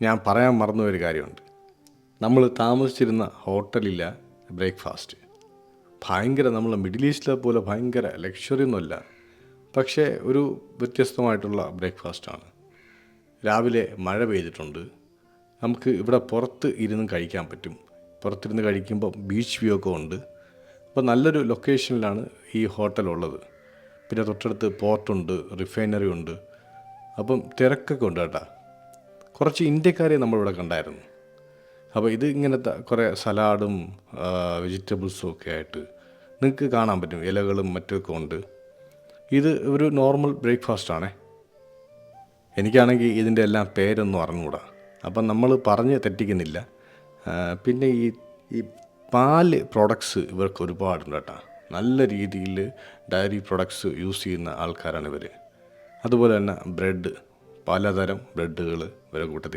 ഞാൻ പറയാൻ മറന്നുപോയൊരു കാര്യമുണ്ട്. നമ്മൾ താമസിച്ചിരുന്ന ഹോട്ടലില്ല ബ്രേക്ക്ഫാസ്റ്റ്. ഭയങ്കര നമ്മൾ മിഡിൽ ഈസ്റ്റിലെ പോലെ ഭയങ്കര ലക്ഷറി ഒന്നുമല്ല. പക്ഷേ ഒരു വ്യത്യസ്തമായിട്ടുള്ള ബ്രേക്ക്ഫാസ്റ്റാണ്. രാവിലെ മഴ പെയ്തിട്ടുണ്ട്. നമുക്ക് ഇവിടെ പുറത്ത് ഇരുന്ന് കഴിക്കാൻ പറ്റും. പുറത്തിരുന്ന് കഴിക്കുമ്പോൾ ബീച്ച് വ്യൂ ഒക്കെ ഉണ്ട്. അപ്പോൾ നല്ലൊരു ലൊക്കേഷനിലാണ് ഈ ഹോട്ടലുള്ളത്. പിന്നെ തൊട്ടടുത്ത് പോർട്ടുണ്ട്, റിഫൈനറി ഉണ്ട്. അപ്പം തിരക്കൊക്കെ ഉണ്ട് കേട്ടോ. കുറച്ച് ഇന്ത്യക്കാരെ നമ്മളിവിടെ കണ്ടായിരുന്നു. അപ്പോൾ ഇത് ഇങ്ങനത്തെ കുറേ സലാഡും വെജിറ്റബിൾസും ഒക്കെ ആയിട്ട് നിങ്ങൾക്ക് കാണാൻ പറ്റും. ഇലകളും മറ്റൊക്കെ ഉണ്ട്. ഇത് ഒരു നോർമൽ ബ്രേക്ക്ഫാസ്റ്റാണേ. എനിക്കാണെങ്കിൽ ഇതിൻ്റെ എല്ലാം പേരൊന്നും അറിഞ്ഞുകൂടാ. അപ്പം നമ്മൾ പറഞ്ഞ് തെറ്റിക്കുന്നില്ല. പിന്നെ ഈ പാല് പ്രൊഡക്ട്സ് ഇവർക്ക് ഒരുപാടുണ്ട് കേട്ടോ. നല്ല രീതിയിൽ ഡയറി പ്രൊഡക്ട്സ് യൂസ് ചെയ്യുന്ന ആൾക്കാരാണ് ഇവർ. അതുപോലെ തന്നെ ബ്രെഡ്, പലതരം ബ്രെഡുകൾ ഇവരെ കൂട്ടത്തിൽ